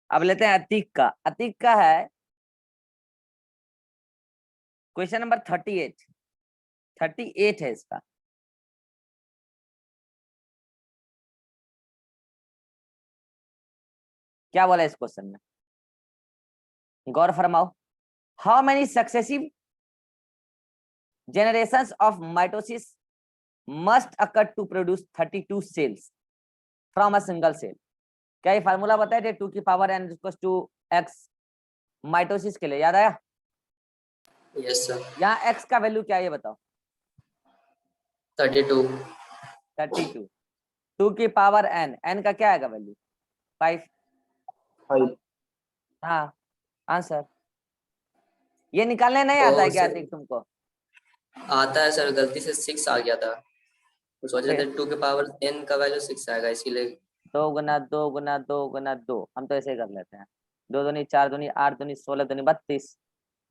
अब लेते हैं अतीक का। अतीक का है क्वेश्चन नंबर 38 है इसका। क्या बोला इस क्वेश्चन में, गौर फरमाओ। How many successive generations of mitosis must occur to produce 32 cells from a single cell? क्या ये फार्मूला बताया थे 2 की power n to x mitosis के लिए, याद आया? Yes sir. यहाँ x का वैल्यू क्या है ये बताओ। 32 2 की पावर n का क्या आएगा वैल्यू? 5। हाँ आंसर। ये निकालने नहीं आता है क्या तुमको? आता है सर, गलती से 6 आ गया था, तो सोचे थे 2 के पावर n का वैल्यू 6 आएगा, इसीलिए 2 गुना 2 गुना 2 गुना 2, हम तो ऐसे ही कर लेते हैं। 2 दूनी 4 दूनी 8 दूनी 16 दूनी 32,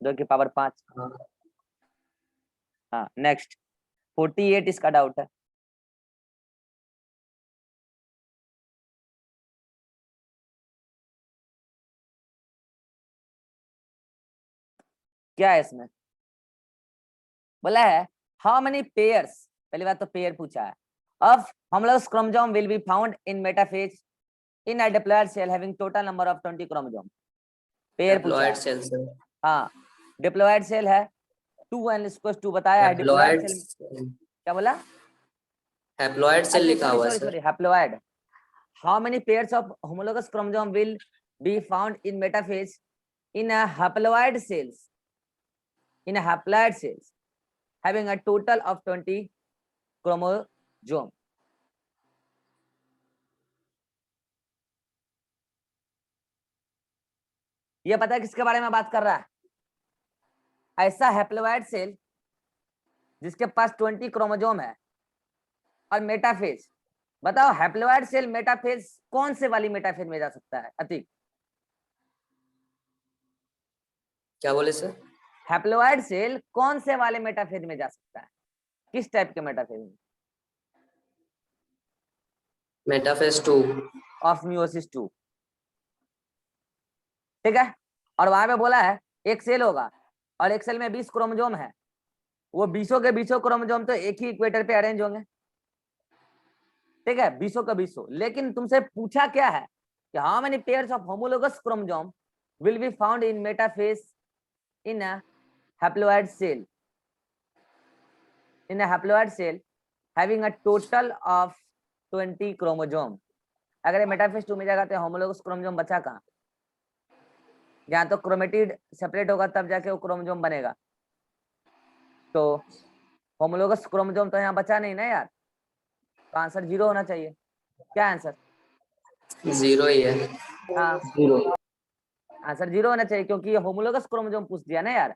2 की पावर 5। हाँ नेक्स्ट 48 इसका डाउट है। क्या है इसमें? बोला है हाउ मेनी पेयर्स, पहली बात तो पेयर पूछा है, of homologous chromosome will be found in metaphase in a diploid cell having total number of 20 chromosome. Pair पूछा है। Cell sir. हाँ डिप्लॉयड सेल है 2n/2 बताया है। डिप्लॉयड सेल क्या बोला? हैप्लॉइड सेल लिखा हुआ है sorry haploid. How many pairs of homologous chromosome will be found in metaphase in a haploid cells having a total of 20 chromosome। ये पता है किसके बारे में बात कर रहा है? ऐसा हैप्लोइड सेल जिसके पास 20 क्रोमोसोम है और मेटाफेज। बताओ हैप्लोइड सेल मेटाफेज कौन से वाली मेटाफेज में जा सकता है? अतीक क्या बोले सर? हैप्लोइड सेल कौन से वाले मेटाफेज में जा सकता है? किस टाइप के मेटाफेज में? मेटाफेज 2 ऑफ मियोसिस 2, ठीक है। और वहां पे बोला है एक सेल होगा और एक सेल में 20 क्रोमोसोम है, वो 20 के 20 क्रोमोसोम तो एक ही इक्वेटर पे अरेंज होंगे, ठीक है, 20 का 20। लेकिन तुमसे पूछा क्या है कि how many pairs of homologous chromosome will be found in metaphase in a haploid cell having a total of 20 chromosome. अगर ये मेटाफेज 2 में जाएगा तो होमोलोगस क्रोमोसोम बचा कहाँ? यहाँ तो क्रोमेटिड सेपरेट होगा तब जाके वो क्रोमोसोम बनेगा, तो होमोलोगस क्रोमोसोम तो यहाँ बचा नहीं ना यार, तो आंसर 0 होना चाहिए। क्या आंसर? 0 ही है। हाँ 0 आंसर 0 होना चाहिए, क्योंकि ये होमोलोगस क्रोमोसोम पूछ दिया ना यार,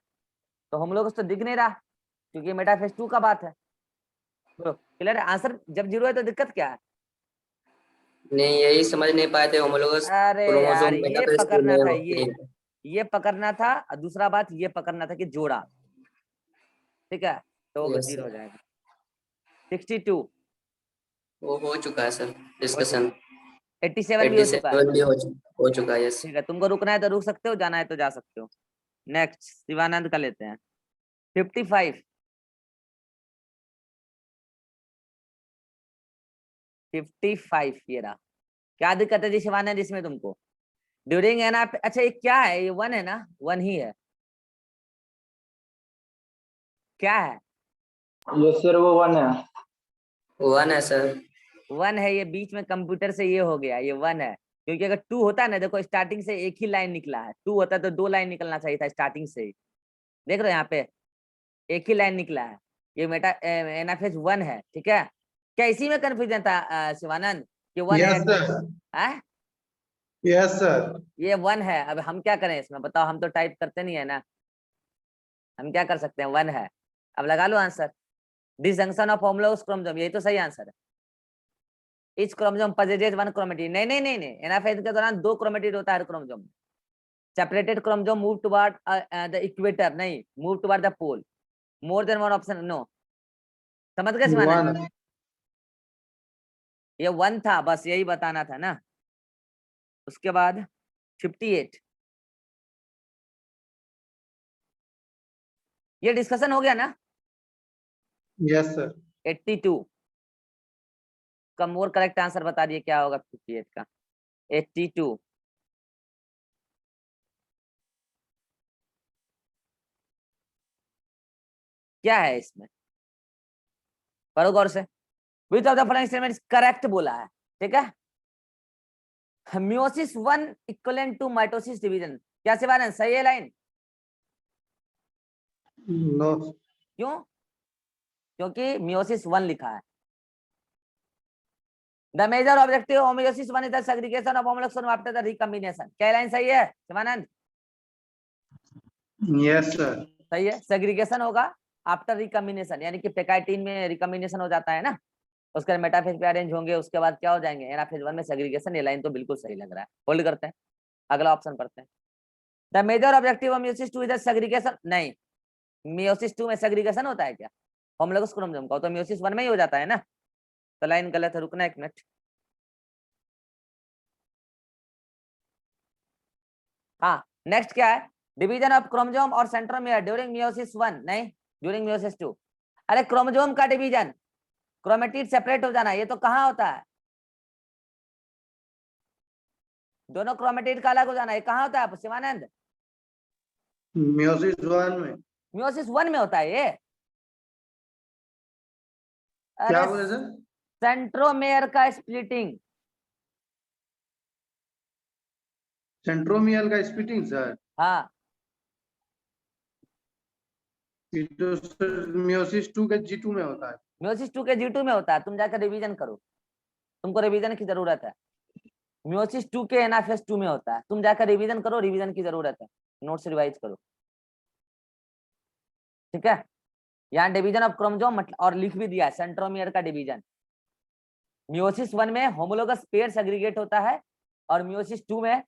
तो होमोलोगस तो दिख नहीं रहा क्योंकि मेटाफेज 2 का बात है। तो क्लियर है? आंसर जब 0 है तो दिक्कत क्या है? नहीं, यही समझ नहीं पाए थे होमोलोगस अरे यार क्रोमोसोम ये मेटाफेज 2 पकड़ना में था, नहीं। ये पकड़ना था। और दूसरा बात ये पकड़ना था कि जोड़ा, ठीक है, तो यस 0 हो सर, जाएगा। 62 वो हो चुका है सर हो चुका, डिस्कशन। 87 भी हो चुका है। 87 भी हो चुका है। यस। ठीक है, तुमको रुकना है तो रुक सकते हो, जाना है तो जा सकते हो। नेक्स्ट शिवानंद का लेते हैं 55। 55 ये रहा। क्या दिक्कत है जी शिवानंद इसमें तुमको? ड्यूरिंग है ना? अच्छा ये क्या है? ये 1 है ना? 1 ही है, क्या है? ये सर वो 1 है। 1 है सर। 1 है, ये बीच में कंप्यूटर से ये हो गया, ये 1 है। क्योंकि अगर 2 होता है ना, देखो स्टार्टिंग से एक ही लाइन निकला है, 2 होता तो 2 लाइन निकलना चाहिए था स्टार्टिंग से ही। देख रहे हो यहाँ पे एक ही लाइन निकला है, ये मेटा एनाफेज 1 है, ठीक है। क्या इसी में कंफ्यूजन था शिवानंद कि 1 है? यस सर, है यस सर। ये 1 है। अब हम क्या करें इसमें बताओ, हम तो टाइप करते नहीं है ना, हम क्या कर सकते हैं? 1 है, अब लगा लो answer. Disjunction of homologous chromosome, यही तो सही आंसर है। Each chromosome possesses 1 chromatid. नहीं नहीं नहीं नहीं, एनाफेज के दौरान 2 क्रोमेटिड होता है हर क्रोमोसोम में। Separated chromosome move toward the equator, नहीं move toward the pole. More than 1 option no. समझ गए शिवानंद? 1 ये 1 था, बस यही बताना था ना। उसके बाद 58। ये डिस्कशन हो गया ना। Yes, sir. 82 का मोर करेक्ट आंसर बता दिए क्या होगा 58 का। 82 क्या है इसमें, करो गौर से। Which of the following statement correct बोला है, ठीक है। Meiosis 1 equivalent to mitosis division, क्या शिवानंद सही है लाइन? No. क्यों? क्योंकि मियोसिस 1 लिखा है। The major objective of meiosis 1 is the segregation of homologs after the recombination, क्या लाइन सही है शिवानंद? Yes, sir. सही है, सेग्रीगेशन होगा आफ्टर रिकॉम्बिनेशन, यानी कि पेकाइटिन में रिकॉम्बिनेशन हो जाता है ना, उसके बाद मेटाफेज पे अरेंज होंगे, उसके बाद क्या हो जाएंगे एनाफेज 1 में सेग्रीगेशन। ये लाइन तो बिल्कुल सही लग रहा है, होल्ड करते हैं, अगला ऑप्शन पढ़ते हैं। The major objective of meiosis 2 is the segregation, नहीं मियोसिस 2 में सेग्रीगेशन होता है क्या होमोलॉगस क्रोमोसोम का? तो मियोसिस 1 में ही हो जाता है ना, तो लाइन गलत है, रुकना एक मिनट। हाँ नेक्स्ट क्या है, डिवीजन ऑफ क्रोमोसोम और सेंट्रोमियर ड्यूरिंग मियोसिस 1, नहीं ड्यूरिंग मियोसिस 2। अरे क्रोमोसोम का डिवीजन, क्रोमेटिड सेपरेट हो जाना, ये तो कहाँ होता है? दोनों क्रोमेटिड का अलग हो जाना, ये कहाँ होता है शिवानंद? Meiosis 1 में। मियोसिस 1 में होता है ये। क्या अरे बोले सर? सेंट्रोमेयर का स्प्लिटिंग, सेंट्रोमियल का स्प्लिटिंग सर। हाँ ये तो सर मियोसिस 2 के G2 में होता है। मियोसिस 2 के G2 में होता है, तुम जाकर रिवीजन करो, तुमको रिवीजन की जरूरत है। मियोसिस 2 के एनाफेज 2 में होता है, तुम जाकर रिवीजन करो, रिवीजन की जरूरत है, नोट्स रिवाइज करो, ठीक है। यहाँ डिवीजन ऑफ क्रोमोसोम मतलब, और लिख भी दिया है सेंट्रोमियर का डिवीजन। मियोसिस 1 में होमोलोगस पेयर सेग्रीगेट होता है, और मियोसिस 2 में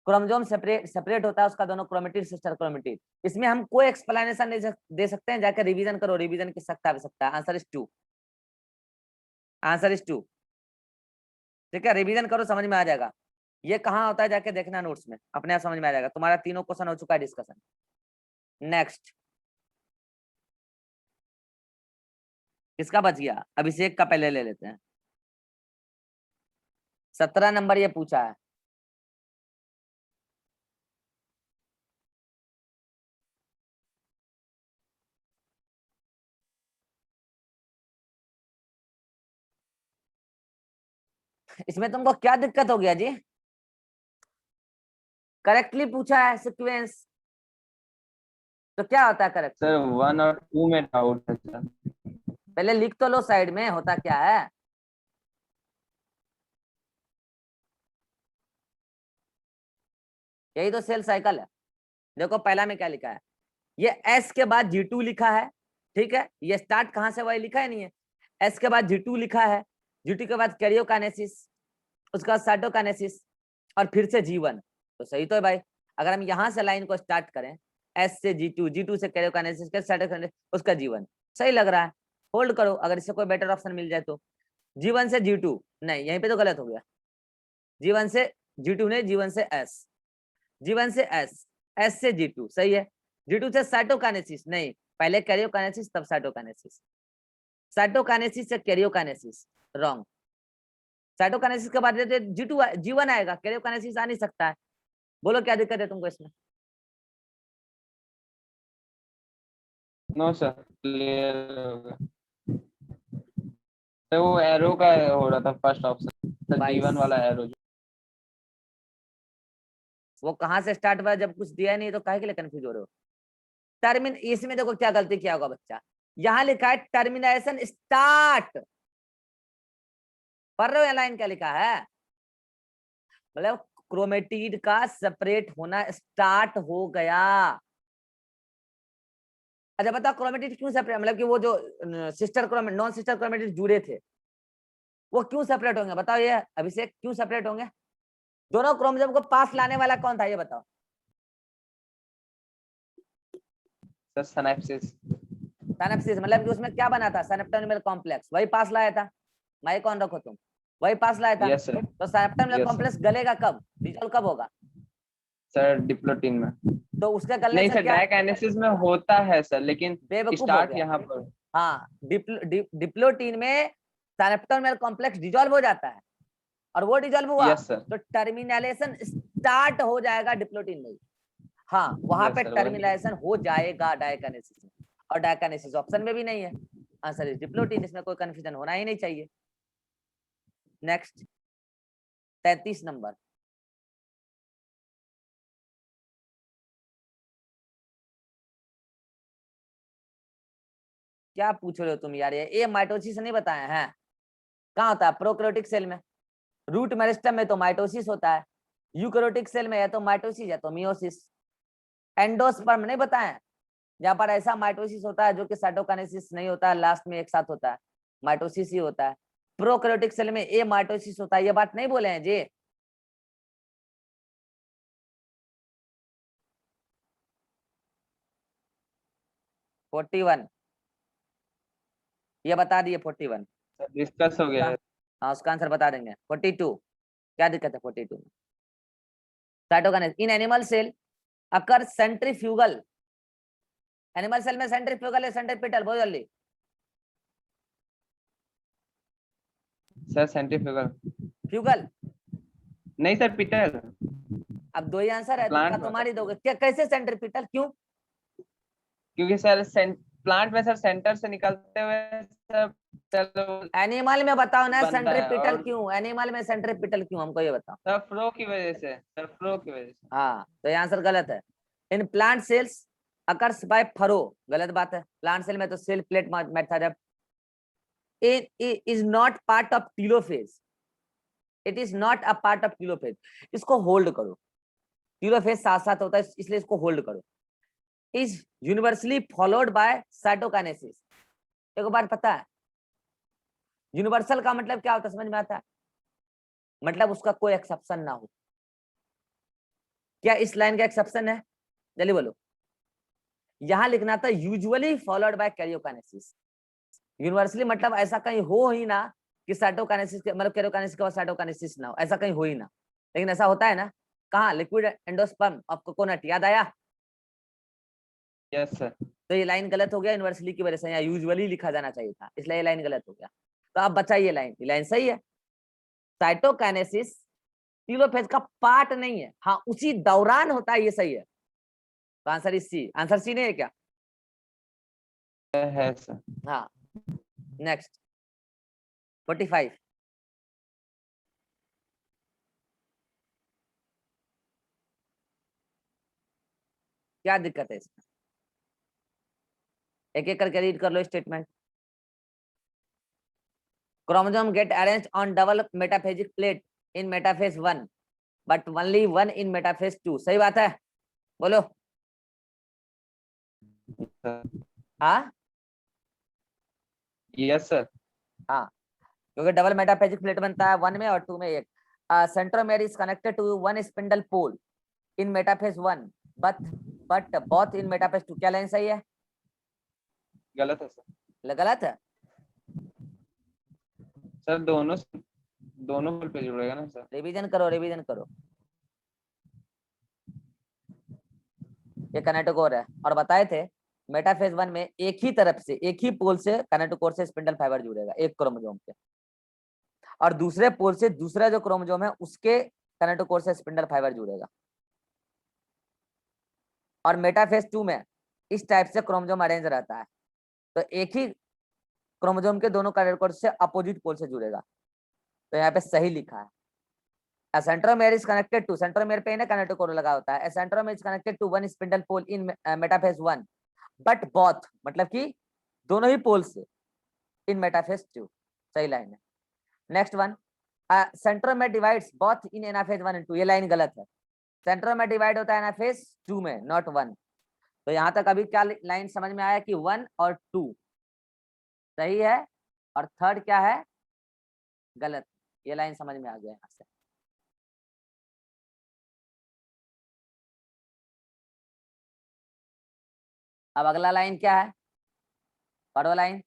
क्रोमोसोम सेपरेट होता है, उसका दोनों क्रोमेटिड सिस्टर क्रोमेटिड। इसमें हम कोई एक्सप्लेनेशन नहीं दे सकते हैं, जाकर रिवीजन करो, रिवीजन की सख्त आवश्यकता है। आंसर इज 2, आंसर इज 2, ठीक है। रिवीजन करो, समझ में आ जाएगा। ये कहाँ होता है जाके देखना नोट्स में, अपने आप समझ में आ जाएगा। तुम्हारा तीनों क्वेश्चन हो चुका है डिस्कशन। नेक्स्ट किसका बच गया? अभिषेक का पहले ले लेते हैं। 17 नंबर ये पूछा है। इसमें तुमको क्या दिक्कत हो गया जी? करेक्टली पूछा है सीक्वेंस, तो क्या होता है करेक्ट? सर 1 और 2 में डाउट है सर। पहले लिख तो लो साइड में होता क्या है। यही तो सेल साइकिल है। देखो पहला में क्या लिखा है, ये एस के बाद G2 लिखा है, ठीक है। ये स्टार्ट कहाँ से वही लिखा है नहीं है, एस के बाद G2 लिखा है, G2 के बाद कैरियोकाइनेसिस, उसका बाद साइटोकाइनेसिस, और फिर से G1। तो सही तो है भाई। अगर हम यहाँ से लाइन को स्टार्ट करें, एस से G2, G2 से कैरियोकाइनेसिस, साइटोकाइनेसिस, उसका G1, सही लग रहा है। होल्ड करो, अगर इससे कोई बेटर ऑप्शन मिल जाए तो। G1 से G2 नहीं, यहीं पे तो गलत हो गया। G1 से G2 नहीं, G1 से S, G1 से S, S से G2 सही है। G2 से साइटोकाइनेसिस नहीं, पहले कैरियोकाइनेसिस तब साइटोकाइनेसिस, साइटोकाइनेसिस से कैरियोकाइनेसिस रॉन्ग। साइटोकाइनेसिस के बाद G2 G1 आएगा, कैरियोकाइनेसिस आ नहीं सकता है। बोलो क्या दिक्कत है तुमको इसमें? नो सर, क्लियर हो गया। सर वो एरो का हो रहा था फर्स्ट ऑप्शन, सर G1 वाला एरो। वो कहाँ से स्टार्ट हुआ, जब कुछ दिया नहीं तो काहे के लिए कंफ्यूज हो रहे हो? टर्मिन, इसमें देखो क्या गलती किया होगा बच्चा, यहाँ लिखा है टर्मिनेशन स्टार्ट, पढ़ रहे हो? लाइन क्या लिखा है, मतलब क्रोमेटिड का सेपरेट होना स्टार्ट हो गया। अच्छा बताओ क्रोमेटिड क्यों सेपरेट, मतलब कि वो जो sister chromatid non sister chromatid जुड़े थे वो क्यों सेपरेट होंगे? बताओ ये अभिषेक, क्यों सेपरेट होंगे? दोनों क्रोमोसोम को पास लाने वाला कौन था ये बताओ? Sir synapses. सिनेप्सिस, मतलब कि उसमें क्या बना था, सिनेप्टोनिमल कॉम्प्लेक्स, वही पास लाया था। माई कौन रखो तुम, वही पास लाया था। Yes sir. तो सिनेप्टोनिमल Yes, कॉम्प्लेक्स गलेगा कब, डिसॉल्व कब होगा? सर डिप्लोटीन में तो उसके गलने नहीं से सर, क्या डायकाइनेसिस में होता है सर, लेकिन बेवकूफ हो स्टार्ट गया। यहाँ पर। हाँ, डिप्लोटीन में साइनेप्टोमेल कॉम्प्लेक्स डिसॉल्व हो जाता है, और वो डिसॉल्व हुआ यस सर, तो टर्मिनेशन स्टार्ट हो जाएगा डिप्लोटीन में। हाँ, वहां यस पे सर, वही। टर्मिनेशन हो जाएगा डायकाइनेसिस में, और डायकाइनेसिस ऑप्शन में भी नहीं है, आंसर इज डिप्लोटीन। इसमें कोई कंफ्यूजन होना ही नहीं चाहिए। नेक्स्ट 33 नंबर, क्या पूछ रहे हो तुम यार? ये माइटोसिस नहीं बताया है, कहाँ होता है? प्रोकैरियोटिक सेल में। रूट मेरिस्टम में तो माइटोसिस होता है, यूकैरियोटिक सेल में या तो माइटोसिस या तो मियोसिस। एंडोस्पर्म नहीं बताया, जहाँ पर ऐसा माइटोसिस होता है जो कि साइटोकाइनेसिस नहीं होता है, लास्ट में एक साथ होता है, माइटोसिस ही होता है। प्रोकैरियोटिक सेल में ए माइटोसिस होता है, ये बात नहीं बोले हैं जी। फोर्टी वन, ये बता दिए 41। डिस्कस हो गया है। हाँ, उसका आंसर बता देंगे। 42, क्या दिक्कत है 42 में? Cytokinesis in animal cell occur centrifugal. Animal cell में सेंट्रीफ्यूगल है सेंट्रीपिटल? बहुत जल्दी। Sir centrifugal. फ्यूगल। नहीं सर, पिटल। अब दो ही आंसर है, तुक्का प्लांट में तुम्हारी दोगे क्या? कैसे सेंट्रीपिटल? क्यों? क्योंकि सर प्लांट में सर सेंटर से निकलते हुए सर एनिमल में बताओ ना, बनता है। सेंट्रीपिटल और क्यों? एनिमल में सेंट्रीपिटल क्यों, हमको ये बताओ। सर फ्लो की वजह से, सर फ्लो की वजह से। हाँ, तो ये आंसर गलत है। In plant cells occurs by furrow, गलत बात है। प्लांट सेल में तो सेल प्लेट मेथड है। it is not part of telophase, it is not a part of telophase। इसको होल्ड करो, टेलोफेज साथ साथ होता है, इसलिए इसको होल्ड करो। is universally followed by cytokinesis। एक बार पता है यूनिवर्सल का मतलब क्या होता है, समझ में आता है? मतलब उसका कोई एक्सेप्शन ना हो। क्या इस लाइन का एक्सेप्शन है? जल्दी बोलो। यहां लिखना था usually followed by karyokinesis. Universally मतलब ऐसा कहीं हो ही ना कि साइटोकाइनेसिस के मतलब कैरियोकाइनेसिस के बाद साइटोकाइनेसिस ना हो, ऐसा कहीं हो ही ना। लेकिन ऐसा होता है ना, कहाँ? लिक्विड एंडोस्पर्म ऑफ कोकोनट, याद आया? Yes sir. तो ये लाइन गलत हो गया यूनिवर्सली की वजह से, यहाँ यूजुअली लिखा जाना चाहिए था, इसलिए ये लाइन गलत हो गया। तो आप बचाइए लाइन, ये लाइन सही है। साइटोकाइनेसिस टेलोफेज का पार्ट नहीं है, हाँ उसी दौरान होता है, ये सही है। तो answer is C. Answer C नहीं है क्या? है सर। हाँ, नेक्स्ट 45। क्या दिक्कत है इसमें? एक एक करके रीड कर लो statement. Chromosome get arranged on double metaphasic plate in metaphase 1 but only 1 in metaphase 2। सही बात है, बोलो। हाँ यस सर। हाँ, क्योंकि डबल मेटाफेजिक प्लेट बनता है 1 में और 2 में। एक centromere is connected to 1 spindle pole in metaphase 1 but both in metaphase 2। क्या लाइन सही है? गलत है सर। गलत है। सर दोनों दोनों पोल पे जुड़ेगा ना सर। रिवीजन करो, रिवीजन करो। ये कनेक्टोकोर है, और बताए थे मेटाफेज 1 में एक ही तरफ से, एक ही पोल से कनेक्टोकोर से स्पिंडल फाइबर जुड़ेगा एक क्रोमोसोम पे, और दूसरे पोल से दूसरा जो क्रोमोसोम है उसके कनेक्टोकोर से स्पिंडल फाइबर जुड़ेगा। और मेटाफेज 2 में इस टाइप से क्रोमोसोम अरेंज रहता है, तो एक ही क्रोमोसोम के दोनों कनेक्टोकोर से अपोजिट पोल से जुड़ेगा। तो यहाँ पे सही लिखा है। A centromere is connected to, centromere पे ना कनेक्टोकोर लगा होता है। A centromere is connected to 1 spindle pole in metaphase 1 but both, मतलब कि दोनों ही पोल से in metaphase 2। सही लाइन है। Next one, centromere divides both in anaphase 1 and 2। ये लाइन गलत है। सेंट्रोमेर डिवाइड होता है एनाफेज 2 में, नॉट 1। तो यहाँ तक अभी क्या लाइन समझ में आया कि 1 और 2 सही है, और थर्ड क्या है? गलत। ये लाइन समझ में आ गया यहाँ से। अब अगला लाइन क्या है? पढ़ो line.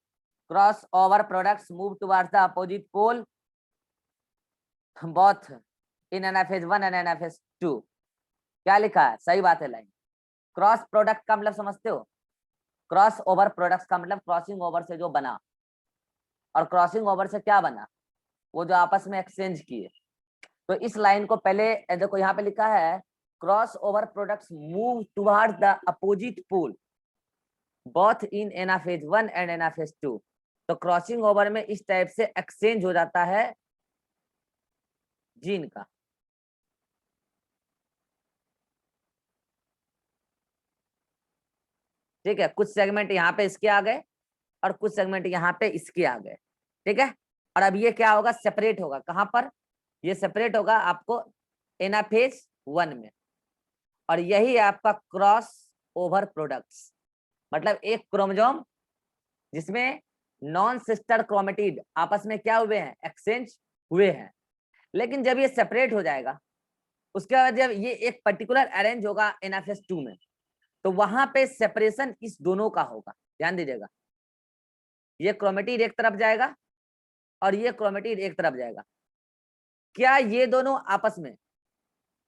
Cross over products move towards the opposite pole both in anaphase 1 and anaphase 2। क्या लिखा है, सही बात है लाइन। क्रॉस प्रोडक्ट का मतलब समझते हो, क्रॉस ओवर प्रोडक्ट का मतलब क्रॉसिंग ओवर से जो बना, और क्रॉसिंग ओवर से क्या बना, वो जो आपस में एक्सचेंज किए। तो इस लाइन को पहले देखो, यहाँ पे लिखा है cross over products move toward the opposite pole both in anaphase 1 and anaphase 2। तो क्रॉसिंग ओवर में इस टाइप से एक्सचेंज हो जाता है जीन का। ठीक है, कुछ सेगमेंट यहाँ पे इसके आ गए और कुछ सेगमेंट यहाँ पे इसके आ गए। ठीक है, और अब ये क्या होगा, सेपरेट होगा। कहाँ पर ये सेपरेट होगा, आपको एनाफेज 1 में। और यही है आपका क्रॉस ओवर प्रोडक्ट्स, मतलब एक क्रोमोसोम जिसमें नॉन सिस्टर क्रोमेटिड आपस में क्या हुए हैं, एक्सचेंज हुए हैं। लेकिन जब ये सेपरेट हो जाएगा, उसके बाद जब ये एक पर्टिकुलर अरेंज होगा एनाफेज 2 में, तो वहां पे सेपरेशन इस दोनों का होगा। ध्यान दीजिएगा, ये क्रोमेटिड एक तरफ जाएगा और ये क्रोमेटिड एक तरफ जाएगा। क्या ये दोनों आपस में,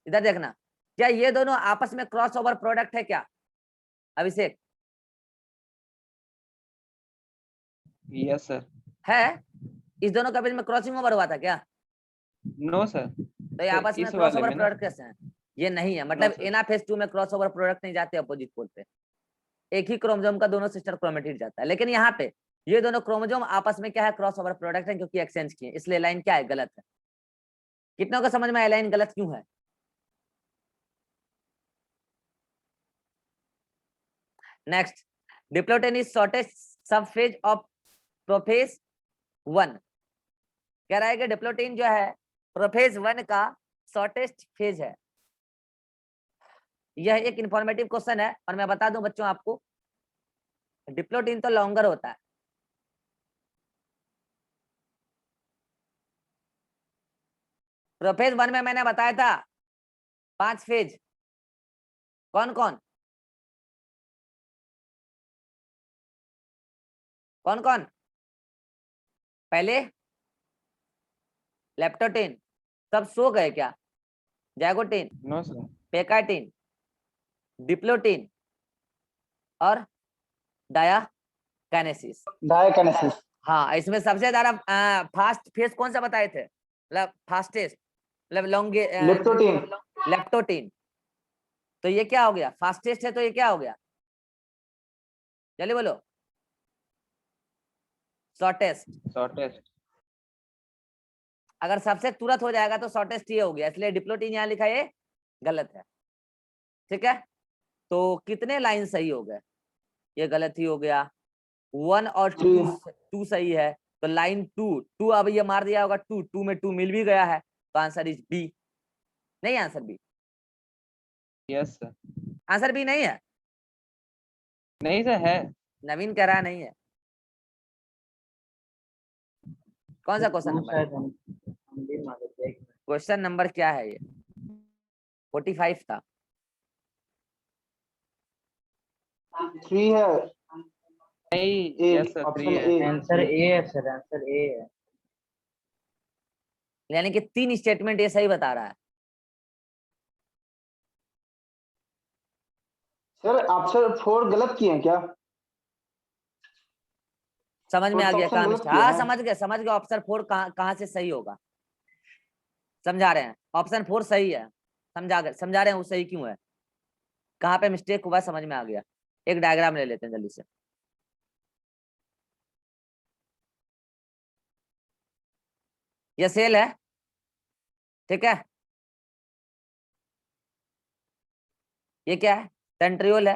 इधर देखना, क्या ये दोनों आपस में क्रॉस ओवर प्रोडक्ट है क्या अभिषेक? Yes sir. है, इस दोनों का बीच में क्रॉसिंग ओवर हुआ था क्या? No sir. तो ये आपस में इस क्रॉस वाले ओवर में ना, प्रोडक्ट कैसे हैं? ये नहीं है, मतलब sir. एनाफेज 2 में क्रॉस ओवर प्रोडक्ट नहीं जाते अपोजिट पोल पे, एक ही क्रोमोसोम का दोनों सिस्टर क्रोमेटिड जाता है। लेकिन यहाँ पे ये दोनों क्रोमोसोम आपस में क्या है, क्रॉस ओवर प्रोडक्ट है, क्योंकि एक्सचेंज किए, इसलिए लाइन क्या है, गलत है। कितनों को समझ में आया लाइन गलत क्यों है? नेक्स्ट, डिप्लोटेन इज शॉर्टेस्ट सब फेज ऑफ प्रोफेज 1। कह रहा है कि डिप्लोटेन जो है प्रोफेज 1 का शॉर्टेस्ट फेज है। यह एक इंफॉर्मेटिव क्वेश्चन है, और मैं बता दूं बच्चों आपको, डिप्लोटीन तो लॉन्गर होता है। प्रोफेज 1 में मैंने बताया था 5 फेज, कौन कौन कौन कौन? पहले लेप्टोटीन, सब सो गए क्या? जैगोटीन, नो सर। पेकाटीन, डिप्लोटीन और डायाकाइनेसिस। डायकनेसिस। हाँ, इसमें सबसे ज्यादा फास्ट फेज कौन सा बताए थे, मतलब फास्टेस्ट, मतलब लॉन्गे, लेप्टोटीन। लेप्टोटीन। तो ये क्या हो गया, फास्टेस्ट है, तो ये क्या हो गया, चलिए बोलो, शॉर्टेस्ट। शॉर्टेस्ट। अगर सबसे तुरंत हो जाएगा तो शॉर्टेस्ट ये हो गया, इसलिए डिप्लोटीन यहाँ लिखा है, गलत है। ठीक है, तो कितने लाइन सही हो गए, ये गलत ही हो गया। 1 और 2 सही है, तो लाइन 2 अब ये मार दिया होगा, 2 में 2 मिल भी गया है, तो आंसर इज बी। नहीं, answer B, yes sir. Answer B नहीं है। नहीं सर है। नवीन कह रहा नहीं है। कौन सा क्वेश्चन नंबर है? क्वेश्चन नंबर क्या है ये? 45 था। 3 है। नहीं, यस सर, 3 है। आंसर ए है सर, आंसर ए है। यानी कि 3 स्टेटमेंट ये सही बता रहा है। सर ऑप्शन 4 गलत किए हैं क्या? समझ में आ गया ऑप्शन कहाँ गलत मिस्टेक? किया हाँ, है। समझ गए ऑप्शन 4 कहाँ से सही होगा, समझा रहे हैं। ऑप्शन 4 सही है, समझा रहे हैं वो सही क्यों है, कहाँ पे मिस्टेक हुआ, समझ में आ गया। एक डायग्राम ले लेते हैं जल्दी से। ये सेल है, ठीक है, ये क्या है, सेंट्रियोल है।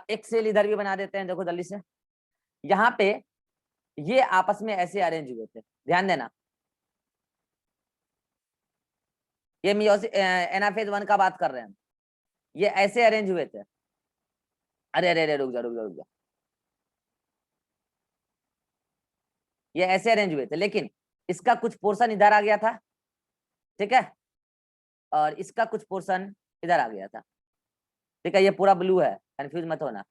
एक सेल इधर भी बना देते हैं, देखो जल्दी से। यहाँ पे ये आपस में ऐसे अरेंज हुए थे, ध्यान देना। ये मियोसिस एनाफेज 1 का बात कर रहे हैं, ये ऐसे अरेंज हुए थे। अरे अरे अरे, रुक जा, ये ऐसे अरेंज हुए थे, लेकिन इसका कुछ पोर्शन इधर आ गया था, ठीक है, और इसका कुछ पोर्शन इधर आ गया था। ठीक है, ये पूरा ब्लू है, कंफ्यूज मत होना।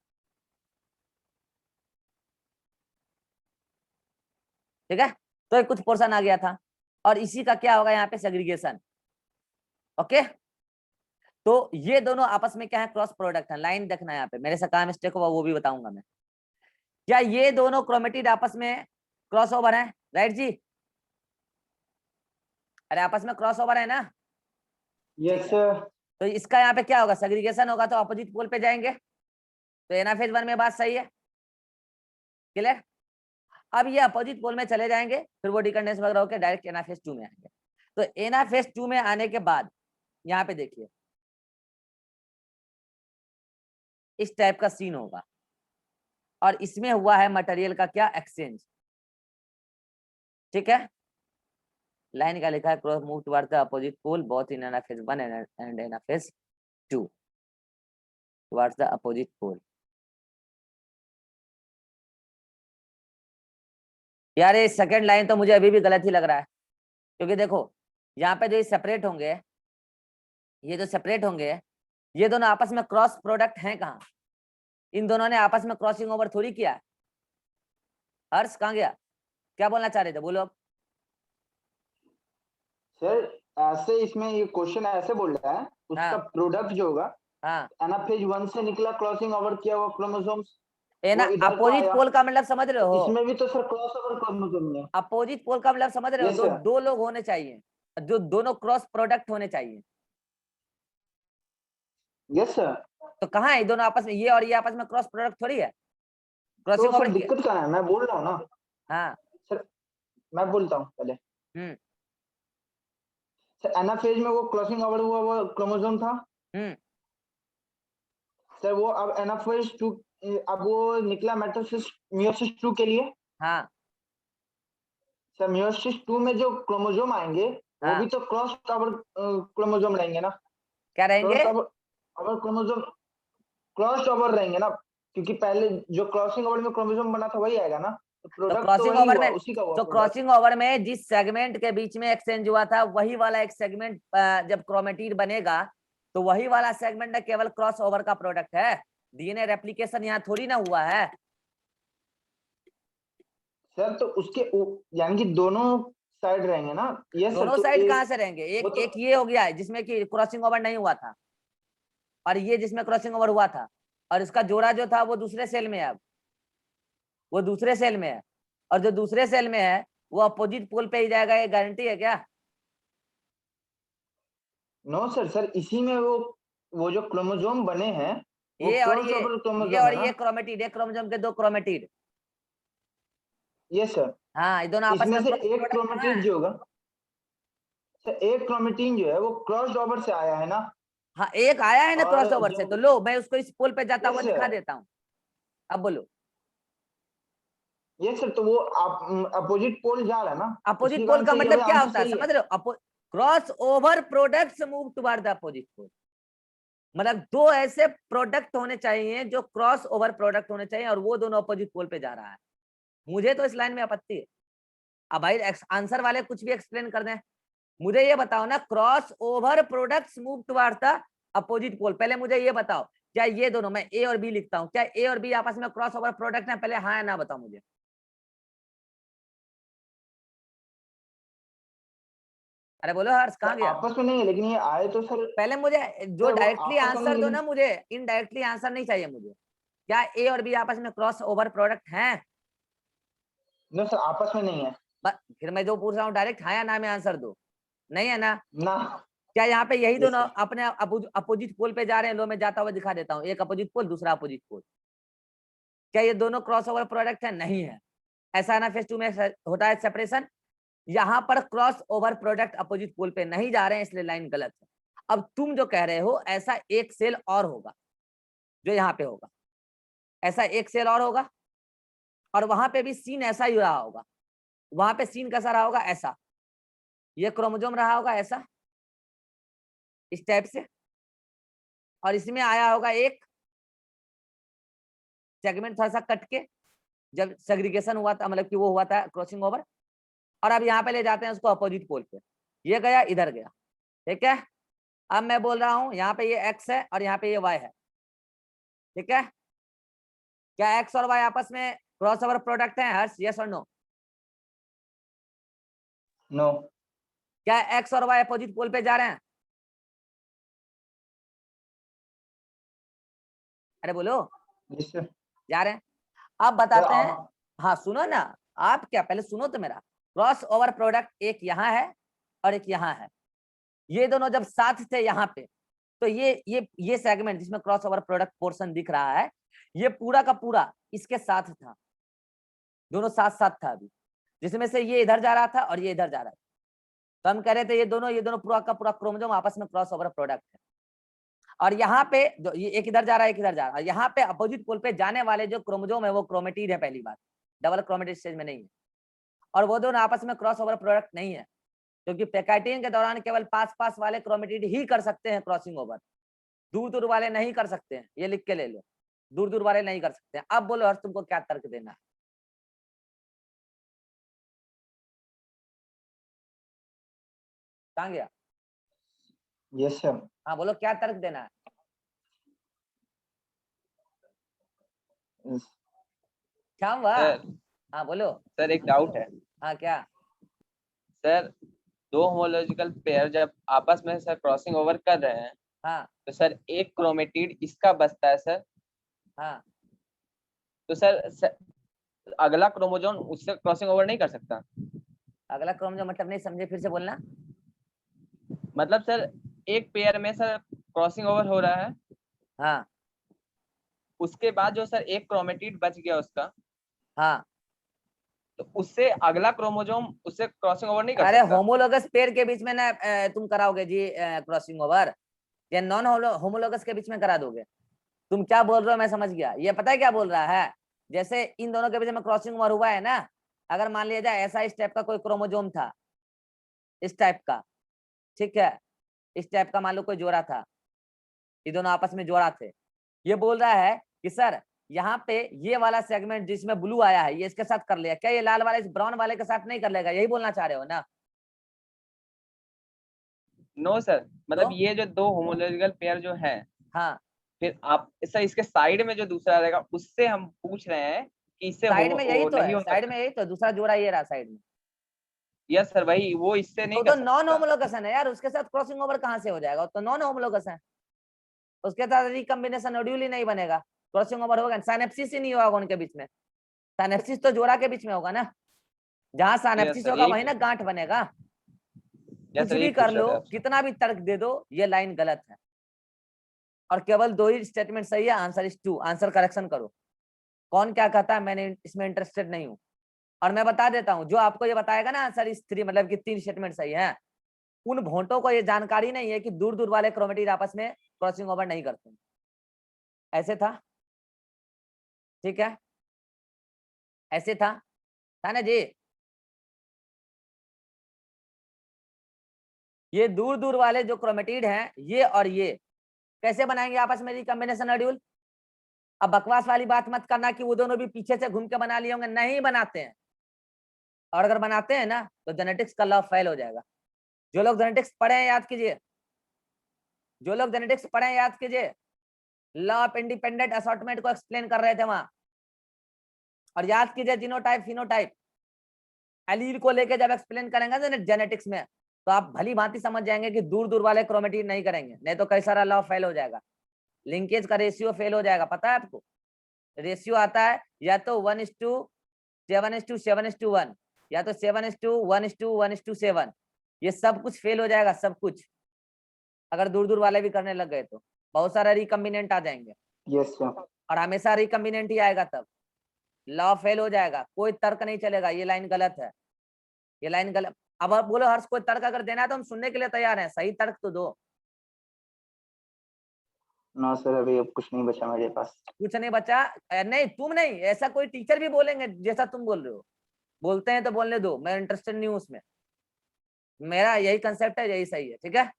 ठीक है, तो ये कुछ पोर्शन आ गया था, और इसी का क्या होगा यहाँ पे, सेग्रीगेशन। ओके, तो ये दोनों आपस में क्या है, क्रॉस प्रोडक्ट है। लाइन देखना है यहाँ पे, मेरे से कहाँ मिस्टेक हुआ वो भी बताऊंगा मैं। क्या ये दोनों क्रोमेटिड आपस में क्रॉस ओवर है, राइट जी? अरे आपस में क्रॉस ओवर है ना? Yes sir. तो इसका यहाँ पे क्या होगा, सेग्रीगेशन होगा तो अपोजिट पोल पे जाएंगे। तो एनाफेज 1 में बात सही है, क्लियर? अब ये अपोजिट पोल में चले जाएंगे, फिर वो डिकंडेंस वगैरह होकर डायरेक्ट एनाफेज 2 में आएंगे। तो एनाफेज 2 में आने के बाद यहाँ पे देखिए इस टाइप का सीन होगा, और इसमें हुआ है मटेरियल का क्या, एक्सचेंज। ठीक है, लाइन का लिखा है cross move toward the opposite pole both in anaphase 1 and anaphase 2 towards the opposite pole. यार ये सेकंड लाइन तो मुझे अभी भी गलत ही लग रहा है, क्योंकि देखो यहाँ पे जो ये सेपरेट होंगे, ये जो सेपरेट होंगे, ये दोनों आपस में क्रॉस प्रोडक्ट हैं कहाँ? इन दोनों ने आपस में क्रॉसिंग ओवर थोड़ी किया है। हर्ष कहाँ गया, क्या बोलना चाह रहे थे, बोलो अब। सर ऐसे इसमें ये क्वेश्चन ऐसे बोल रहा है, उसका हाँ। प्रोडक्ट जो होगा हाँ, एनाफेज 1 से निकला, क्रॉसिंग ओवर किया हुआ क्रोमोसोम्स ना वो इधर को अपोजिट आया। पोल का मतलब समझ रहे हो? इसमें भी तो सर क्रॉस ओवर क्रोमोसोम है। अपोजिट पोल का मतलब समझ रहे हो? Yes, दो sir. दो लोग होने चाहिए, जो दोनों क्रॉस प्रोडक्ट होने चाहिए। Yes sir. तो कहाँ है दोनों आपस में, ये और ये आपस में क्रॉस प्रोडक्ट थोड़ी है, तो क्रॉसिंग सर ओवर किया। दिक्कत कहाँ है, मैं बोल रहा हूँ ना हाँ। सर, मैं बोलता हूँ पहले। हम्म। सर एनाफेज में वो क्रॉसिंग ओवर हुआ वो क्रोमोसोम था सर, वो अब एनाफेज 2 अब वो निकला मियोसिस 2 के लिए। हाँ। सर मियोसिस 2 में जो क्रोमोसोम आएंगे वो हाँ। भी तो क्रॉस ओवर क्रोमोसोम रहेंगे ना। क्या रहेंगे? ओवर क्रोमोसोम क्रॉस ओवर रहेंगे ना, क्योंकि पहले जो क्रॉसिंग ओवर में क्रोमोसोम बना था वही आएगा ना, तो तो प्रोडक्ट तो क्रॉसिंग वही ओवर हुआ, में, उसी का हुआ तो प्रोडक्ट। क्रॉसिंग ओवर में जिस सेगमेंट के बीच में एक्सचेंज हुआ था वही वाला एक सेगमेंट जब क्रोमेटिड बनेगा तो वही वाला सेगमेंट ना केवल क्रॉस ओवर का प्रोडक्ट है। डीएनए रेप्लिकेशन यहाँ थोड़ी ना हुआ है। सर तो उसके यानी कि दोनों साइड रहेंगे ना। Yes sir. दोनों तो साइड कहाँ से रहेंगे? वो एक तो एक ये हो गया है जिसमें कि क्रॉसिंग ओवर नहीं हुआ था, और ये जिसमें क्रॉसिंग ओवर हुआ था, और इसका जोड़ा जो था वो दूसरे सेल में है। अब वो दूसरे सेल में है, और जो दूसरे सेल में है वो अपोजिट पोल पे ही जाएगा, ये गारंटी है क्या? नो सर, सर इसी में वो जो क्रोमोसोम बने हैं वो ये और क्रॉस ओवर ये क्रोमोसोम है ना। ये क्रोमेटिड, एक क्रोमोसोम के दो क्रोमेटिड। Yes sir. हाँ, ये दोनों आपस इसमें में से क्रॉस एक प्रोडक्ट कहाँ क्रोमेटिड है? जो होगा सर, एक क्रोमेटिन जो है वो क्रॉस ओवर से आया है ना। हाँ, एक आया है ना और क्रॉस ओवर से, तो जो लो मैं उसको इस पोल पे जाता हुआ यस दिखा सर, देता हूँ। अब बोलो। यस सर, तो वो आप अपोजिट पोल जा रहा है ना, अपोजिट इसके पोल कारण का सही है मतलब भाई, क्या आंसर होता है, सही है। समझ रहे हो? Cross over products move toward the opposite pole, मतलब दो ऐसे प्रोडक्ट होने चाहिए जो क्रॉस ओवर प्रोडक्ट होने चाहिए, और वो दोनों अपोजिट पोल पे जा रहा है। मुझे तो इस लाइन में आपत्ति है। अब भाई आंसर वाले कुछ भी एक्सप्लेन कर दें, मुझे ये बताओ ना, cross over products move toward the opposite pole, पहले मुझे ये बताओ, क्या ये दोनों, मैं ए और बी लिखता हूँ, क्या ए और बी आपस में क्रॉस ओवर प्रोडक्ट है? पहले हाँ या ना बताओ मुझे। अरे बोलो हर्ष, कहाँ सर गया? आपस में नहीं है, लेकिन ये आए तो सर। पहले मुझे जो सर वो डायरेक्टली आपस में आंसर दो लेकिन ना, मुझे इनडायरेक्टली आंसर नहीं चाहिए मुझे। क्या ए और बी आपस में क्रॉस ओवर प्रोडक्ट हैं? नो सर, आपस में नहीं है फिर मैं जो पूछ रहा हूँ डायरेक्ट हाँ या ना में आंसर दो। नहीं है ना? ना। क्या यहाँ पे यही यस दोनों सर। अपने अपोजिट पोल पे जा रहे हैं? लो मैं जाता हुआ दिखा देता हूँ, एक अपोजिट पोल दूसरा अपोजिट पोल। क्या ये दोनों क्रॉस ओवर प्रोडक्ट है? नहीं है। ऐसा ना फेज 2 में होता है सेपरेशन। यहाँ पर cross over product opposite pole पे नहीं जा रहे हैं, इसलिए लाइन गलत है। अब तुम जो कह रहे हो ऐसा एक सेल और होगा जो यहाँ पे होगा, ऐसा एक सेल और होगा, और वहां पे भी सीन ऐसा ही रहा होगा। वहां पे सीन कैसा रहा होगा? ऐसा, ये क्रोमोसोम रहा होगा ऐसा, इस टाइप से, और इसमें आया होगा एक सेगमेंट थोड़ा सा कट के, जब सेग्रीगेशन हुआ था, मतलब कि वो हुआ था क्रॉसिंग ओवर, और अब यहाँ पे ले जाते हैं उसको अपोजिट पोल पे, ये गया इधर गया। ठीक है, अब मैं बोल रहा हूँ यहाँ पे ये एक्स है और यहाँ पे ये वाई है। ठीक है, क्या एक्स और वाई आपस में क्रॉस ओवर प्रोडक्ट है हर्ष? यस और नो? नो। क्या एक्स और वाई अपोजिट पोल पे जा रहे हैं? अरे बोलो, Yes, sir. जा रहे हैं। अब बताते हैं, आप- हाँ सुनो ना, आप क्या पहले सुनो तो मेरा। क्रॉस ओवर प्रोडक्ट एक यहाँ है और एक यहाँ है, ये दोनों जब साथ थे यहाँ पे, तो ये सेगमेंट जिसमें क्रॉस ओवर प्रोडक्ट पोर्शन दिख रहा है, ये पूरा का पूरा इसके साथ था, दोनों साथ साथ था अभी, जिसमें से ये इधर जा रहा था और ये इधर जा रहा था। तो हम कह रहे थे ये दोनों पूरा का पूरा क्रोमोसोम आपस में क्रॉस ओवर प्रोडक्ट है। और यहाँ पे जो ये एक इधर जा रहा है, एक इधर जा रहा है, यहाँ पे अपोजिट पोल पे जाने वाले जो क्रोमोसोम है वो क्रोमेटिड है, पहली बात, डबल क्रोमेटिड स्टेज में नहीं है। और वो दोनों आपस में क्रॉस ओवर प्रोडक्ट नहीं है, क्योंकि पैकाइटिन के दौरान केवल पास वाले क्रोमेटिड ही कर सकते हैं क्रॉसिंग ओवर, दूर वाले नहीं कर सकते हैं, ये लिख के ले लो, दूर वाले नहीं कर सकते हैं। अब बोलो हर्ष, तुमको क्या तर्क देना है? कहाँ गया? Yes, sir. हाँ बोलो, क्या तर्क देना है? Yes. क्या हुआ? सर हाँ बोलो। सर एक डाउट है हाँ क्या? सर, दो होमोलॉजिकल पेयर जब आपस में सर क्रॉसिंग ओवर कर रहे हैं, हाँ तो सर एक क्रोमेटिड इसका बचता है सर, हाँ, तो सर अगला क्रोमोसोम उससे क्रॉसिंग ओवर नहीं कर सकता? अगला क्रोमोसोम मतलब नहीं समझे, फिर से बोलना। मतलब सर एक पेयर में सर क्रॉसिंग ओवर हो रहा है, हाँ उसके बाद जो सर एक क्रोमेटिड बच गया उसका, हाँ, तो उससे अगला क्रोमोसोम उससे क्रॉसिंग ओवर नहीं कर अरे सकता? होमोलोगस पेयर के बीच में ना तुम कराओगे जी क्रॉसिंग ओवर, या नॉन होमोलोगस के बीच में करा दोगे? तुम क्या बोल रहे हो मैं समझ गया, ये पता है क्या बोल रहा है, जैसे इन दोनों के बीच में क्रॉसिंग ओवर हुआ है ना, अगर मान लिया जाए ऐसा इस टाइप का कोई क्रोमोसोम था, इस टाइप का, ठीक है, इस टाइप का मान लो कोई जोड़ा था, ये दोनों आपस में जोड़ा थे, ये बोल रहा है कि सर यहाँ पे ये वाला सेगमेंट जिसमें ब्लू आया है ये इसके साथ कर लिया, क्या ये लाल वाला इस ब्राउन वाले के साथ नहीं कर लेगा? यही बोलना चाह रहे हो ना? नो सर, मतलब तो? ये जो दो होमोलॉजिकल पेयर जो है, हाँ, फिर आप सर इसके साइड में जो दूसरा रहेगा उससे हम पूछ रहे हैं कि इससे साइड में यही तो नहीं है, हो साइड सकता? में यही तो दूसरा जोड़ा ये रहा साइड में, यस सर, वही वो इससे नहीं तो कर नॉन सकता। होमोलोगस है यार, उसके साथ क्रॉसिंग ओवर कहाँ से हो जाएगा? तो नॉन होमोलोगस है, उसके साथ रिकॉम्बिनेशन नोड्यूल ही नहीं बनेगा, क्रॉसिंग ओवर होगा, साइनेप्सिस ही नहीं होगा उनके बीच में, साइनेप्सिस तो जोड़ा के बीच में होगा ना, जहां साइनेप्सिस सर होगा यही वही ना गांठ बनेगा। यस कुछ सर, भी यही कर पूछ रहे लो, थे आपसे। कितना भी तर्क दे दो, ये लाइन गलत है, और केवल दो ही स्टेटमेंट सही है, आंसर इज 2, आंसर करेक्शन करो। कौन क्या कहता है मैंने इसमें इंटरेस्टेड नहीं हूँ। और मैं बता देता हूँ, जो आपको ये बताएगा ना आंसर इज 3 मतलब कि 3 स्टेटमेंट सही है, उन भोंटों को ये जानकारी नहीं है कि दूर वाले क्रोमेटिड आपस में क्रॉसिंग ओवर नहीं करते। ऐसे था, ठीक है, ऐसे था ना जी। ये दूर वाले जो क्रोमेटिड हैं, ये और ये कैसे बनाएंगे आपस में रिकॉम्बिनेशन नोड्यूल? अब बकवास वाली बात मत करना कि वो दोनों भी पीछे से घूम के बना लिए होंगे, नहीं बनाते हैं। और अगर बनाते हैं ना तो जेनेटिक्स का लॉ फेल हो जाएगा। जो लोग जेनेटिक्स पढ़े हैं याद कीजिए, जो लोग जेनेटिक्स पढ़े हैं याद कीजिए, लॉ ऑफ इंडिपेंडेंट असॉर्टमेंट को एक्सप्लेन कर रहे थे वहां, और याद कीजिए जीनोटाइप फिनोटाइप एलील को लेके जब एक्सप्लेन करेंगे जेनेटिक्स में, तो आप भली भांति समझ जाएंगे कि दूर वाले क्रोमेटिड नहीं करेंगे, नहीं तो कई सारा लॉ फेल हो जाएगा, लिंकेज का रेशियो फेल हो जाएगा। पता है आपको रेशियो आता है या तो 1:7:7:1, या तो 7:1:1:7, ये सब कुछ फेल हो जाएगा, सब कुछ, अगर दूर वाले भी करने लग गए तो बहुत सारा रिकम्बिनेंट आ जाएंगे, Yes, sir. और हमेशा रिकम्बिनेंट ही आएगा, तब लॉ फेल हो जाएगा, कोई तर्क नहीं चलेगा, ये लाइन गलत है, ये लाइन गलत। अब आप बोलो हर्ष कोई तर्क अगर देना है तो हम सुनने के लिए तैयार हैं, सही तर्क तो दो। No, sir, अभी अब कुछ नहीं बचा मेरे पास। कुछ नहीं बचा? नहीं तुम नहीं, ऐसा कोई टीचर भी बोलेंगे जैसा तुम बोल रहे हो, बोलते हैं तो बोलने दो, मैं इंटरेस्टेड नहीं हूँ उसमें, मेरा यही कंसेप्ट है, यही सही है, ठीक है,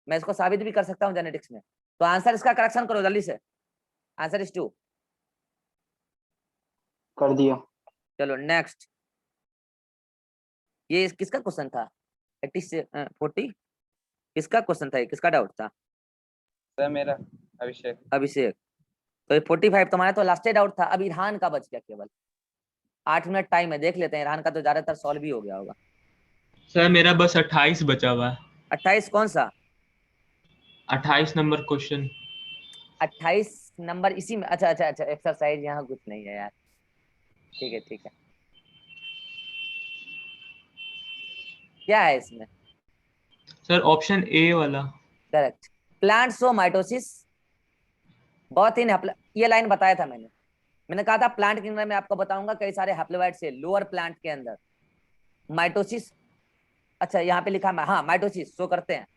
मैं इसको साबित भी कर सकता हूँ जेनेटिक्स में। तो आंसर इसका करेक्शन करो जल्दी से, आंसर इज 2। कर दिया। चलो नेक्स्ट, ये किसका क्वेश्चन था? 80 से 40 किसका क्वेश्चन था, किसका डाउट था? सर मेरा अभिषेक। अभिषेक। तो ये 45 तुम्हारा तो लास्ट डाउट था, अब ईरान का बच गया, केवल 8 मिनट टाइम है, देख लेते हैं, ईरान का तो ज्यादातर सॉल्व भी हो गया होगा। सर मेरा बस 28 बचा हुआ है। 28 कौन सा? 28 नंबर क्वेश्चन। 28 नंबर इसी में, अच्छा अच्छा अच्छा, एक्सरसाइज यहाँ कुछ नहीं है यार, ठीक है ठीक है। क्या है इसमें? सर ऑप्शन ए वाला। करेक्ट। प्लांट शो माइटोसिस, बहुत ही ये लाइन बताया था मैंने कहा था प्लांट किंगडम में आपको बताऊंगा कई सारे हैप्लोइड से लोअर प्लांट के अंदर माइटोसिस, अच्छा यहाँ पे लिखा है, हाँ माइटोसिस शो करते हैं,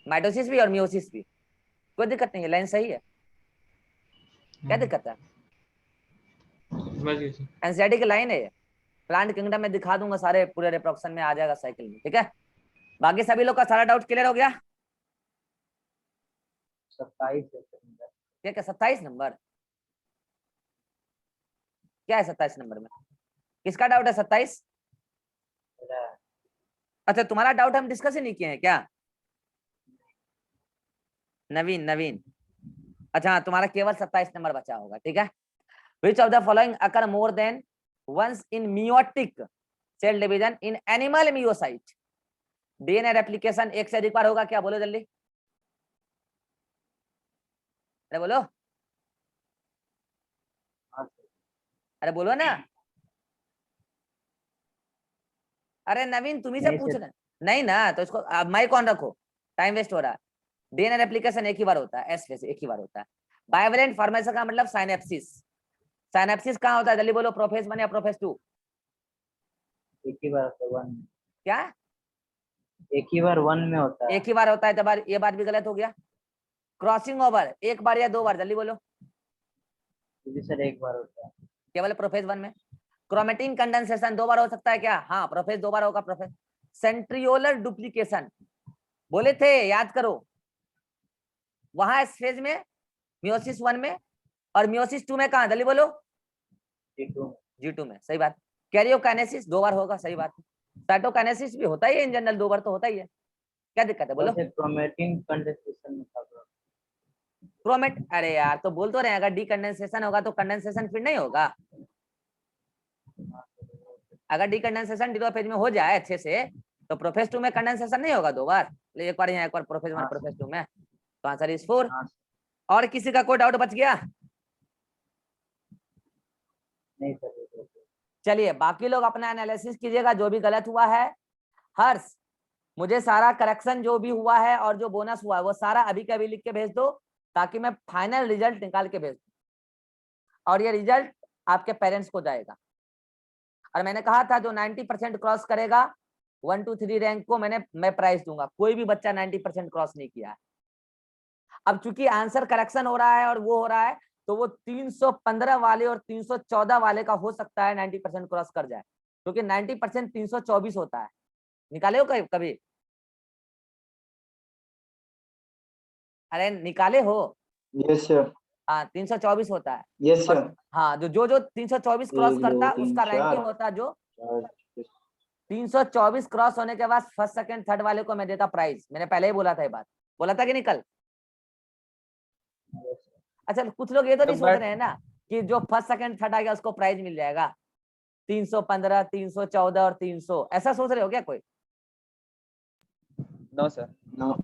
माइटोसिस भी और मियोसिस भी, कोई दिक्कत नहीं है, लाइन सही है, क्या दिक्कत है? समझ गए सर। एनसीईआरटी की लाइन है ये, प्लांट किंगडम में दिखा दूंगा, सारे पूरे रिप्रोडक्शन में आ जाएगा साइकिल में, ठीक है। बाकी सभी लोग का सारा डाउट क्लियर हो गया? 27 ठीक है, 27 नंबर क्या है? 27 नंबर में किसका डाउट है? 27? अच्छा तुम्हारा डाउट हम डिस्कस ही नहीं किए हैं क्या? नवीन नवीन, अच्छा हाँ, तुम्हारा केवल 27 नंबर बचा होगा, ठीक है। Which of the following occur more than once in meiotic cell division in animal meiocyte? DNA replication एक से अधिक बार होगा क्या? बोलो जल्दी, अरे बोलो, अरे बोलो ना, अरे नवीन तुम्ही से पूछ रहे, नहीं ना, तो इसको माइक ऑन रखो, टाइम वेस्ट हो रहा है। डीएनए रेप्लिकेशन एक ही बार होता है, एस फेस एक ही बार होता है। बाइवेलेंट फॉर्मेशन का मतलब साइनेप्सिस, साइनेप्सिस कहाँ होता है? जल्दी बोलो, प्रोफेस 1 या प्रोफेस 2? एक ही बार 1, क्या एक ही बार 1 में होता है। एक ही बार होता है? जब ये बात भी गलत हो गया। क्रॉसिंग ओवर एक बार या 2 बार? जल्दी बोलो। जी सर, एक बार होता है। केवल प्रोफेस 1 में। क्रोमेटिन कंडेंसेशन 2 बार हो सकता है क्या? हाँ, प्रोफेस 2 बार होगा प्रोफेस। सेंट्रियोलर डुप्लीकेशन बोले थे, याद करो, वहां इस फेज में मियोसिस 1 में, और मियोसिस 2 में कहा? जल्दी बोलो। G2 में, सही बात। कैरियोकाइनेसिस 2 बार होगा, सही बात। साइटोकाइनेसिस भी होता ही है इन जनरल, 2 बार तो होता ही है, क्या दिक्कत है बोलो? क्रोमेटिन कंडेंसेशन में था। क्रोमेट, अरे यार तो बोल तो रहे हैं, अगर डीकंडेंसेशन होगा तो कंडेंसेशन फिर नहीं होगा। अगर डीकंडेंसेशन डी फेज में हो जाए अच्छे से तो प्रोफेस 2 में कंडेंसेशन नहीं होगा 2 बार, एक बार यहाँ एक बार प्रोफेस 1 प्रोफेस 2 में, तो आंसर इज 4। और किसी का कोई डाउट बच गया? नहीं सर। चलिए बाकी लोग अपना एनालिसिस कीजिएगा, जो भी गलत हुआ है। हर्ष, मुझे सारा करेक्शन जो भी हुआ है और जो बोनस हुआ है वो सारा अभी के अभी लिख के भेज दो, ताकि मैं फाइनल रिजल्ट निकाल के भेज दूं, और ये रिजल्ट आपके पेरेंट्स को जाएगा। और मैंने कहा था जो 90% क्रॉस करेगा 1 2 3 रैंक को मैं प्राइज दूंगा। कोई भी बच्चा 90% क्रॉस नहीं किया है। अब चूंकि आंसर करेक्शन हो रहा है और वो हो रहा है, तो वो 315 वाले और 314 वाले का हो सकता है 90% क्रॉस कर जाए, क्योंकि 90% 324 होता है। निकाले हो कभी? अरे निकाले हो? Yes sir. हाँ 324 होता है। Yes sir. हाँ, जो 324 क्रॉस करता है उसका रैंकिंग होता है, जो 324 क्रॉस होने के बाद फर्स्ट सेकंड थर्ड वाले को मैं देता प्राइज। मैंने पहले ही बोला था ये बात, बोला था कि निकल। अच्छा कुछ लोग ये तो नहीं सोच रहे हैं ना कि जो फर्स्ट सेकंड थर्ड आ गया उसको प्राइज मिल जाएगा 315 314 और 300, ऐसा सोच रहे हो क्या कोई? No sir. नो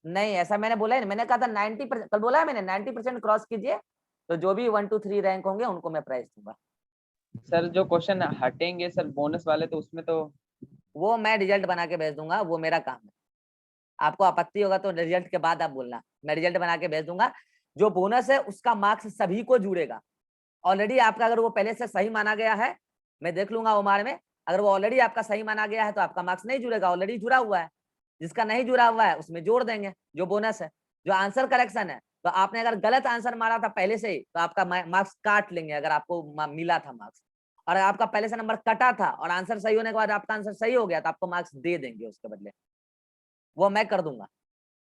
नहीं, ऐसा मैंने बोला है, मैंने कहा था 90%, कल बोला है मैंने 90% क्रॉस कीजिए तो जो भी 1 2 3 रैंक होंगे उनको मैं प्राइज दूंगा। सर जो क्वेश्चन हटेंगे सर बोनस वाले, तो उसमें तो वो मैं रिजल्ट बना के भेज दूंगा, वो मेरा काम है। आपको आपत्ति होगा तो रिजल्ट के बाद आप बोलना, मैं रिजल्ट बना के भेज दूंगा। जो बोनस है उसका मार्क्स सभी को जुड़ेगा। ऑलरेडी आपका अगर वो पहले से सही माना गया है, मैं देख लूंगा ओमार में, अगर वो ऑलरेडी आपका सही माना गया है तो आपका मार्क्स नहीं जुड़ेगा, ऑलरेडी जुड़ा हुआ है। जिसका नहीं जुड़ा हुआ है उसमें जोड़ देंगे जो बोनस है। जो आंसर करेक्शन है, तो आपने अगर गलत आंसर मारा था पहले से ही तो आपका मार्क्स काट लेंगे, अगर आपको मिला था मार्क्स, और आपका पहले से नंबर कटा था और आंसर सही होने के बाद आपका आंसर सही हो गया तो आपको मार्क्स दे देंगे उसके बदले, वो मैं कर दूंगा।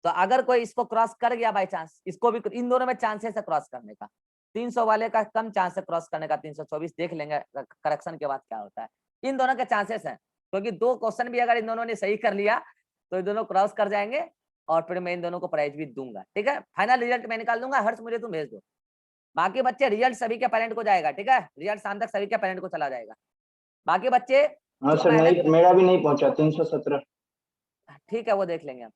तो अगर कोई इसको क्रॉस कर गया बाई चांस, इसको भी, इन दोनों में चांसेस है क्रॉस करने का। 300 वाले का कम चांस है क्रॉस करने का, 324 देख लेंगे करेक्शन के बाद क्या होता है। इन दोनों के चांसेस हैं, क्योंकि 2 क्वेश्चन भी अगर इन दोनों ने सही कर लिया तो ये दोनों क्रॉस कर जाएंगे, और फिर मैं इन दोनों को प्राइज भी दूंगा। ठीक है, फाइनल रिजल्ट मैं निकाल दूंगा, हर्ष मुझे तुम भेज दो। बाकी बच्चे रिजल्ट सभी के पेरेंट को जाएगा, ठीक है, रिजल्ट शाम तक सभी के पेरेंट को चला जाएगा। बाकी बच्चे हाँ सर, नहीं मेरा भी नहीं पहुंचा 317। ठीक है, वो देख लेंगे हम।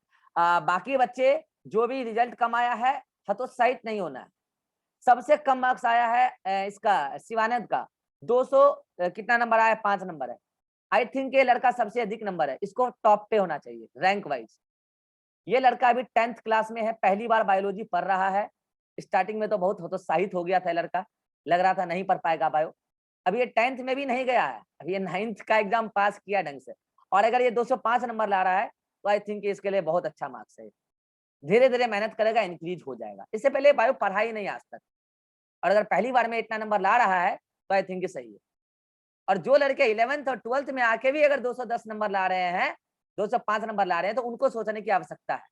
बाकी बच्चे जो भी रिजल्ट कम आया है हतोत्साहित नहीं होना है। सबसे कम मार्क्स आया है इसका शिवानंद का 200 कितना नंबर आया, 5 नंबर है। आई थिंक ये लड़का सबसे अधिक नंबर है, इसको टॉप पे होना चाहिए रैंक वाइज। ये लड़का अभी 10th क्लास में है, पहली बार बायोलॉजी पढ़ रहा है। स्टार्टिंग में तो बहुत हतोत्साहित हो गया था लड़का, लग रहा था नहीं पढ़ पाएगा बायो। अभी ये 10th में भी नहीं गया है, अभी ये 9th का एग्जाम पास किया ढंग से, और अगर ये 205 नंबर ला रहा है तो आई थिंक इसके लिए बहुत अच्छा मार्क्स है। धीरे धीरे मेहनत करेगा, इंक्रीज हो जाएगा। इससे पहले बायो पढ़ा ही नहीं आज तक, और अगर पहली बार में इतना नंबर ला रहा है तो आई थिंक सही है। और जो लड़के 11th और 12th में आके भी अगर 210 नंबर ला रहे हैं, 205 नंबर ला रहे हैं, तो उनको सोचने की आवश्यकता है,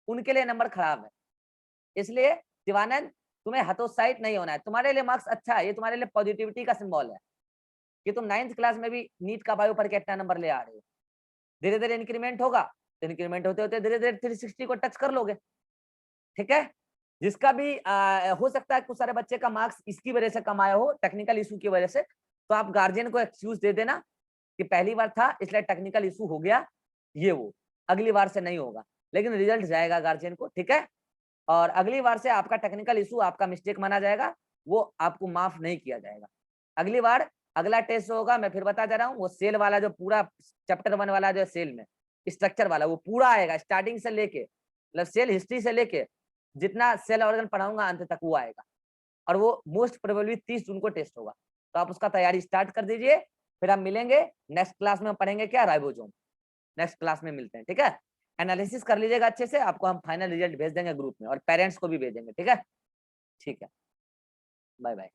उनके लिए नंबर खराब है। इसलिए शिवानंद तुम्हें हतोत्साहित नहीं होना है, तुम्हारे लिए मार्क्स अच्छा है, ये तुम्हारे लिए पॉजिटिविटी का सिंबल है कि तुम 9th क्लास में भी नीट का बायो पढ़ के इतना नंबर ले आ रहे हो। धीरे धीरे इंक्रीमेंट होगा, तो इंक्रीमेंट होते होते धीरे धीरे 360 को टच कर लोगे। ठीक है, जिसका भी हो सकता है कुछ सारे बच्चे का मार्क्स इसकी वजह से कम आया हो, टेक्निकल इशू की वजह से, तो आप गार्जियन को एक्सक्यूज दे देना कि पहली बार था इसलिए टेक्निकल इशू हो गया, ये वो अगली बार से नहीं होगा, लेकिन रिजल्ट जाएगा गार्जियन को। ठीक है, और अगली बार से आपका टेक्निकल इशू आपका मिस्टेक माना जाएगा, वो आपको माफ नहीं किया जाएगा। अगली बार अगला टेस्ट होगा, मैं फिर बता दे रहा हूँ, वो सेल वाला जो पूरा चैप्टर 1 वाला जो सेल में स्ट्रक्चर वाला वो पूरा आएगा, स्टार्टिंग से लेके मतलब सेल हिस्ट्री से लेके जितना सेल ऑर्गन पढ़ाऊंगा अंत तक वो आएगा, और वो मोस्ट प्रोबेबली 30 जून को टेस्ट होगा। तो आप उसका तैयारी स्टार्ट कर दीजिए, फिर हम मिलेंगे नेक्स्ट क्लास में, हम पढ़ेंगे क्या, राइबोसोम। नेक्स्ट क्लास में मिलते हैं। ठीक है, एनालिसिस कर लीजिएगा अच्छे से, आपको हम फाइनल रिजल्ट भेज देंगे ग्रुप में, और पेरेंट्स को भी भेजेंगे। ठीक है, ठीक है, बाय बाय।